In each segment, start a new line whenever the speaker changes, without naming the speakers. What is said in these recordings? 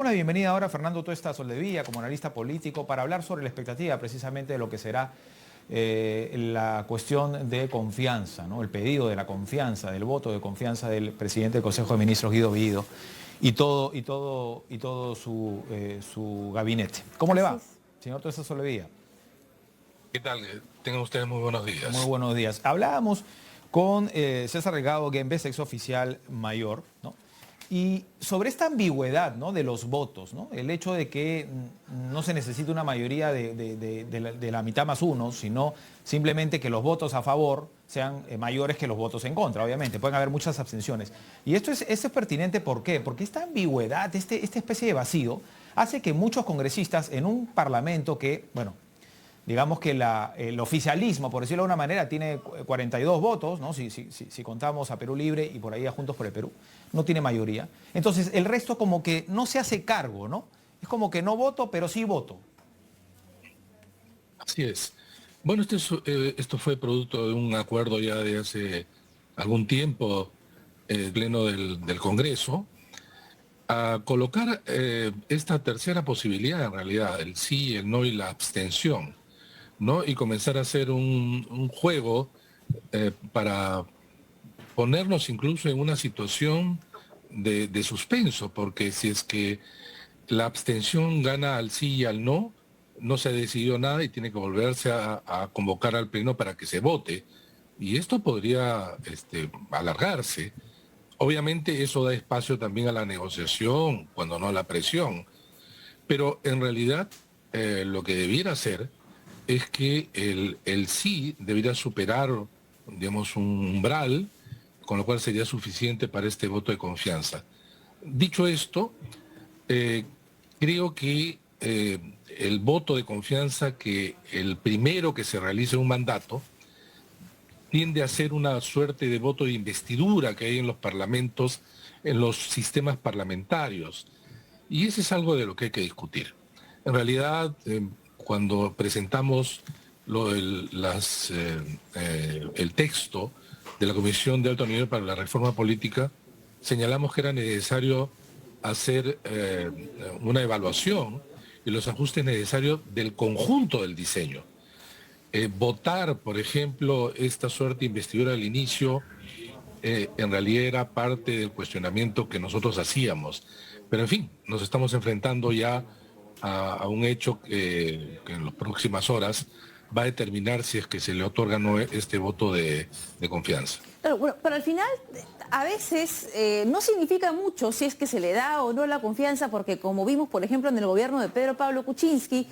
Una bienvenida ahora a Fernando Tuesta Soldevilla como analista político para hablar sobre la expectativa precisamente de lo que será la cuestión de confianza, ¿no? El pedido de la confianza, del voto de confianza del presidente del Consejo de Ministros, Guido Bellido, y todo su gabinete. ¿Cómo le
Así
va,
es.
señor Tuesta Soldevilla?
¿Qué tal? Tengan ustedes muy buenos
Muy
días.
buenos días. Hablábamos con César Delgado Guembes, ex oficial mayor, ¿no? Y sobre esta ambigüedad, ¿no?, de los votos, ¿no? El hecho de que no se necesita una mayoría de la mitad más uno, sino simplemente que los votos a favor sean mayores que los votos en contra, obviamente. Pueden haber muchas abstenciones. Y esto es pertinente, ¿por qué? Porque esta ambigüedad, esta especie de vacío, hace que muchos congresistas en un parlamento que, bueno, digamos que el oficialismo, por decirlo de una manera, tiene 42 votos, ¿no? Si contamos a Perú Libre y por ahí a Juntos por el Perú, no tiene mayoría. Entonces el resto como que no se hace cargo, ¿no? Es como que no voto, pero sí voto.
Así es. Bueno, esto fue producto de un acuerdo ya de hace algún tiempo, pleno del Congreso, a colocar esta tercera posibilidad, en realidad, el sí, el no y la abstención, ¿no? Y comenzar a hacer un juego para ponernos incluso en una situación de suspenso, porque si es que la abstención gana al sí y al no, no se ha decidido nada y tiene que volverse a convocar al pleno para que se vote. Y esto podría alargarse. Obviamente eso da espacio también a la negociación, cuando no a la presión. Pero en realidad lo que debiera hacer es que el sí debería superar, digamos, un umbral, con lo cual sería suficiente para este voto de confianza. Dicho esto, eh, creo que el voto de confianza, que el primero que se realice un mandato, tiende a ser una suerte de voto de investidura que hay en los parlamentos, en los sistemas parlamentarios. Y ese es algo de lo que hay que discutir. En realidad, cuando presentamos el texto de la Comisión de Alto Nivel para la Reforma Política, señalamos que era necesario hacer una evaluación y los ajustes necesarios del conjunto del diseño. Votar, por ejemplo, esta suerte de investidura al inicio, en realidad era parte del cuestionamiento que nosotros hacíamos. Pero en fin, nos estamos enfrentando ya a un hecho que en las próximas horas va a determinar si es que se le otorga o no este voto de confianza.
Bueno, pero al final, a veces no significa mucho si es que se le da o no la confianza, porque como vimos, por ejemplo, en el gobierno de Pedro Pablo Kuczynski,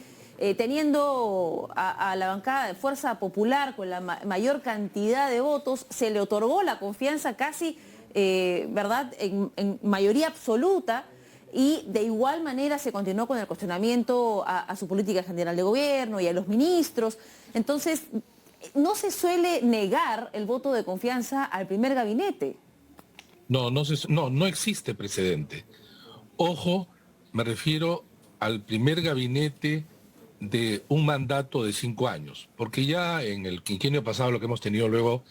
teniendo a la bancada de Fuerza Popular con la mayor cantidad de votos, se le otorgó la confianza casi, ¿verdad?, en mayoría absoluta. Y de igual manera se continuó con el cuestionamiento a su política general de gobierno y a los ministros. Entonces, no se suele negar el voto de confianza al primer gabinete.
No existe precedente. Ojo, me refiero al primer gabinete de un mandato de 5 años, porque ya en el quinquenio pasado lo que hemos tenido luego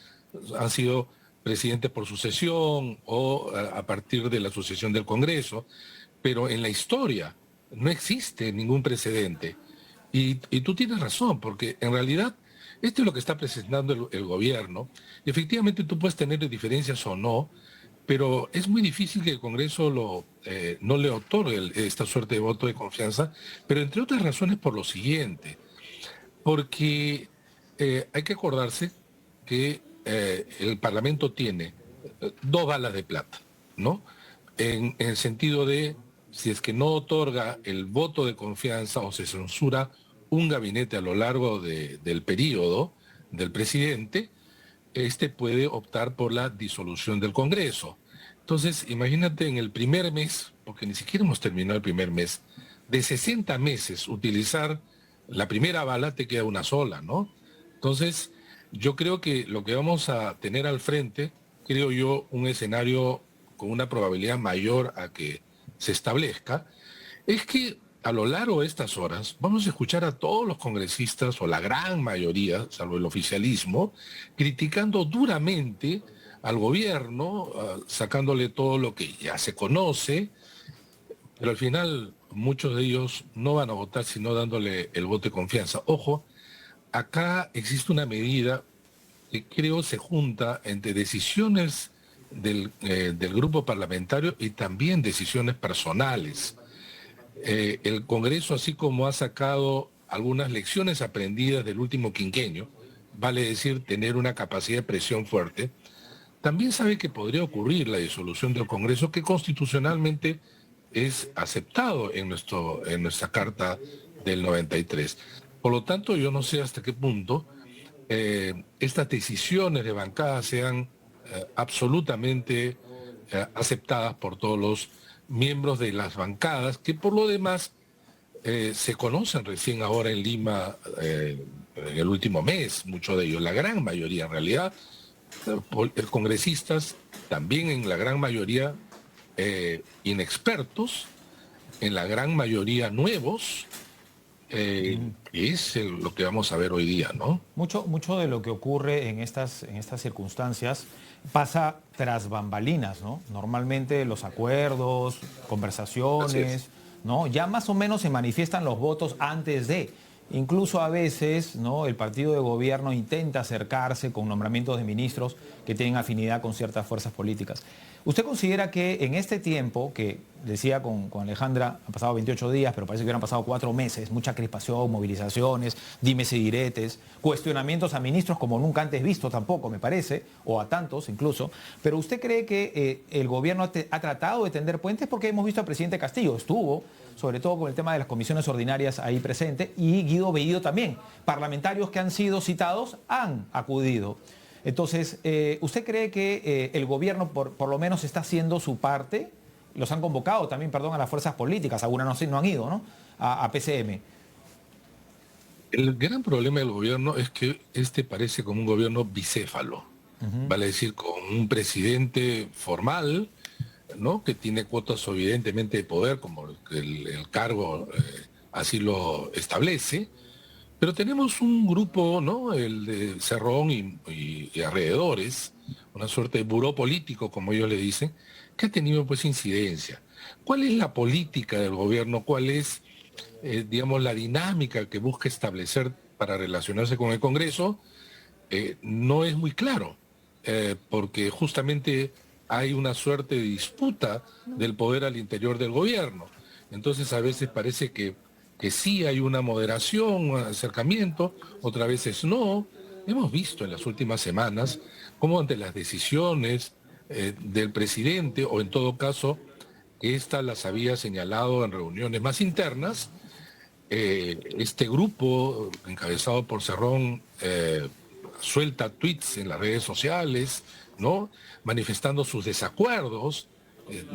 han sido presidentes por sucesión o a partir de la sucesión del Congreso, pero en la historia no existe ningún precedente. Y tú tienes razón, porque en realidad esto es lo que está presentando el gobierno. Y efectivamente tú puedes tener diferencias o no, pero es muy difícil que el Congreso no le otorgue esta suerte de voto de confianza, pero entre otras razones por lo siguiente, porque hay que acordarse que el Parlamento tiene dos balas de plata, ¿no? En el sentido de, si es que no otorga el voto de confianza o se censura un gabinete a lo largo del periodo del presidente, este puede optar por la disolución del Congreso. Entonces, imagínate en el primer mes, porque ni siquiera hemos terminado el primer mes, de 60 meses utilizar la primera bala, te queda una sola, ¿no? Entonces, yo creo que lo que vamos a tener al frente, creo yo, un escenario con una probabilidad mayor a que se establezca, es que a lo largo de estas horas vamos a escuchar a todos los congresistas, o la gran mayoría, salvo el oficialismo, criticando duramente al gobierno, sacándole todo lo que ya se conoce, pero al final muchos de ellos no van a votar sino dándole el voto de confianza. Ojo, acá existe una medida que creo se junta entre decisiones del grupo parlamentario y también decisiones personales. El Congreso, así como ha sacado algunas lecciones aprendidas del último quinquenio, vale decir tener una capacidad de presión fuerte, también sabe que podría ocurrir la disolución del Congreso, que constitucionalmente es aceptado en nuestra Carta del 93. Por lo tanto, yo no sé hasta qué punto estas decisiones de bancada sean absolutamente aceptadas por todos los miembros de las bancadas, que por lo demás se conocen recién ahora en Lima en el último mes, muchos de ellos, la gran mayoría en realidad, congresistas, también en la gran mayoría inexpertos, en la gran mayoría nuevos, es lo que vamos a ver hoy día, ¿no?
Mucho de lo que ocurre en estas circunstancias pasa tras bambalinas, ¿no? Normalmente los acuerdos, conversaciones, ¿no? Ya más o menos se manifiestan los votos antes de. Incluso a veces, ¿no?, el partido de gobierno intenta acercarse con nombramientos de ministros que tienen afinidad con ciertas fuerzas políticas. ¿Usted considera que en este tiempo, que decía con Alejandra, han pasado 28 días, pero parece que hubieran pasado 4 meses, mucha crispación, movilizaciones, dimes y diretes, cuestionamientos a ministros como nunca antes visto tampoco, me parece, o a tantos incluso, pero usted cree que el gobierno ha tratado de tender puentes? Porque hemos visto al presidente Castillo, estuvo sobre todo con el tema de las comisiones ordinarias ahí presente, y Guido Bellido también. Parlamentarios que han sido citados han acudido. Entonces, ¿usted cree que el gobierno por lo menos está haciendo su parte? Los han convocado también, perdón, a las fuerzas políticas, algunas no han ido, ¿no?, a PCM.
El gran problema del gobierno es que parece como un gobierno bicéfalo, vale decir, con un presidente formal, ¿no?, que tiene cuotas evidentemente de poder, como el cargo así lo establece, pero tenemos un grupo, ¿no?, el de Cerrón y alrededores, una suerte de buró político, como ellos le dicen, que ha tenido pues incidencia. ¿Cuál es la política del gobierno? ¿Cuál es, digamos, la dinámica que busca establecer para relacionarse con el Congreso? No es muy claro, porque justamente hay una suerte de disputa del poder al interior del gobierno. Entonces a veces parece que sí hay una moderación, un acercamiento, otras veces no. Hemos visto en las últimas semanas cómo ante las decisiones del presidente, o en todo caso, que ésta las había señalado en reuniones más internas, este grupo encabezado por Cerrón suelta tweets en las redes sociales, ¿no?, manifestando sus desacuerdos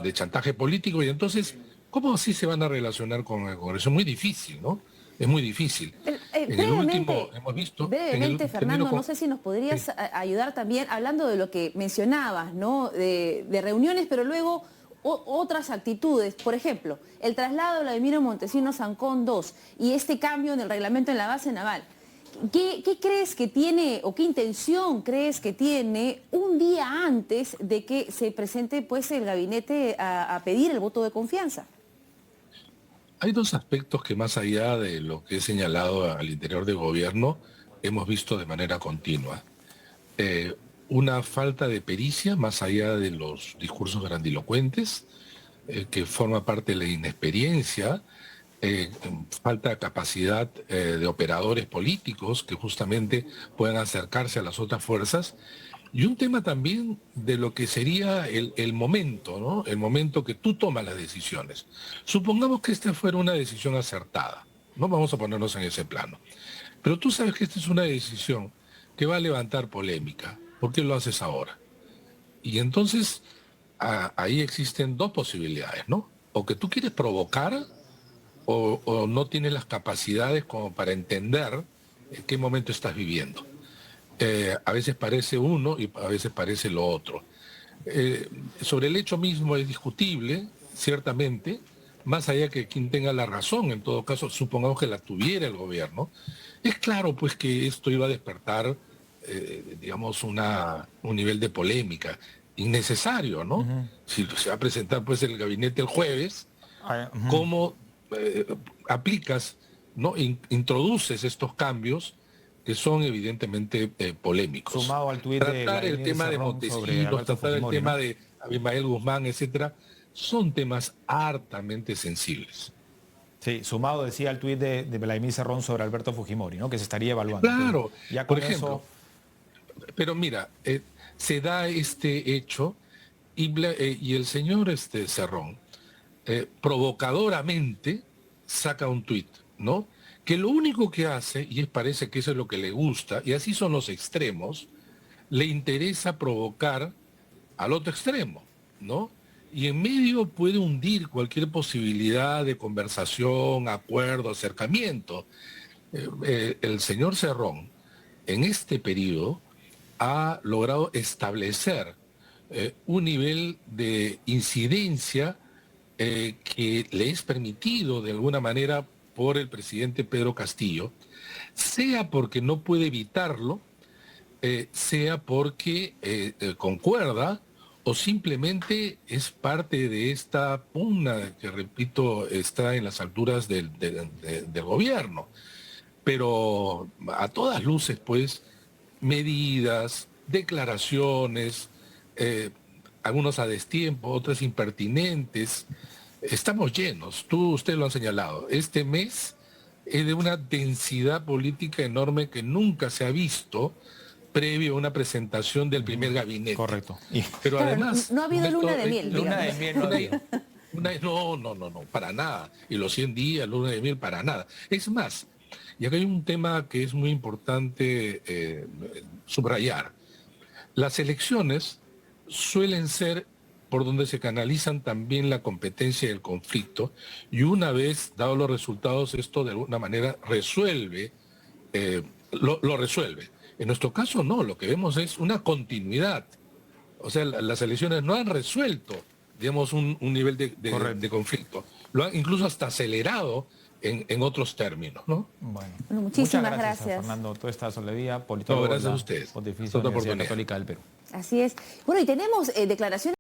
de chantaje político, y entonces, ¿cómo así se van a relacionar con el Congreso? Es muy difícil, ¿no? Es muy difícil. En el último hemos visto...
Brevemente, Fernando, no sé si nos podrías ayudar también, hablando de lo que mencionabas, ¿no?, de reuniones, pero luego otras actitudes. Por ejemplo, el traslado de Vladimiro Montesinos Ancón II y este cambio en el reglamento en la base naval. ¿Qué crees que tiene, o qué intención crees que tiene un día antes de que se presente pues el gabinete a pedir el voto de confianza?
Hay dos aspectos que, más allá de lo que he señalado al interior del gobierno, hemos visto de manera continua. Una falta de pericia, más allá de los discursos grandilocuentes, que forma parte de la inexperiencia, falta de capacidad de operadores políticos que justamente puedan acercarse a las otras fuerzas, y un tema también de lo que sería el momento, ¿no?, el momento que tú tomas las decisiones. Supongamos que esta fuera una decisión acertada, no vamos a ponernos en ese plano, pero tú sabes que esta es una decisión que va a levantar polémica. ¿Por qué lo haces ahora? Y entonces ahí existen dos posibilidades, ¿no? O que tú quieres provocar, o no tienes las capacidades como para entender en qué momento estás viviendo. A veces parece uno y a veces parece lo otro. Sobre el hecho mismo es discutible, ciertamente, más allá que quien tenga la razón, en todo caso, supongamos que la tuviera el gobierno. Es claro pues que esto iba a despertar, digamos, un nivel de polémica innecesario, ¿no? Si se va a presentar pues el gabinete el jueves, cómo aplicas, ¿no? Introduces estos cambios que son evidentemente polémicos.
Sumado al tuit de
Tratar el
Vladimir
tema de
Cerrón sobre
Montesinos,
Alberto
tratar el
Fujimori,
tema
¿no?
de Abimael Guzmán, etcétera, son temas hartamente sensibles.
Sí, sumado, decía, el tuit de Vladimir Cerrón sobre Alberto Fujimori, ¿no? Que se estaría evaluando.
Claro,
Entonces, ya
por
con
ejemplo, pero mira, se da este hecho y el señor Cerrón provocadoramente saca un tuit, ¿no? Que lo único que hace, y parece que eso es lo que le gusta, y así son los extremos, le interesa provocar al otro extremo, ¿no? Y en medio puede hundir cualquier posibilidad de conversación, acuerdo, acercamiento. El señor Cerrón, en este periodo, ha logrado establecer un nivel de incidencia que le es permitido de alguna manera por el presidente Pedro Castillo, sea porque no puede evitarlo, sea porque concuerda o simplemente es parte de esta pugna que, repito, está en las alturas del gobierno. Pero a todas luces, pues, medidas, declaraciones, algunos a destiempo, otras impertinentes. Estamos llenos, ustedes lo han señalado. Este mes es de una densidad política enorme que nunca se ha visto previo a una presentación del primer gabinete.
correcto.
Pero
Claro,
además...
no ha habido luna de miel,
Luna
digamos.
de miel no ha habido.
No, para nada. Y los 100 días, luna de miel, para nada. Es más, y acá hay un tema que es muy importante subrayar. Las elecciones suelen ser por donde se canalizan también la competencia y el conflicto, y una vez dados los resultados, esto de alguna manera resuelve, lo resuelve. En nuestro caso no, lo que vemos es una continuidad. O sea, las elecciones no han resuelto, digamos, un nivel de conflicto. Lo han incluso hasta acelerado en otros términos, ¿no?
Bueno,
Muchísimas
muchas gracias.
gracias.
Fernando Tuesta Soledía, politólogo
No, gracias
de
a
la
ustedes.
Pontificia
Otra
Universidad
oportunidad.
Católica del Perú.
Así es. Bueno, y tenemos declaraciones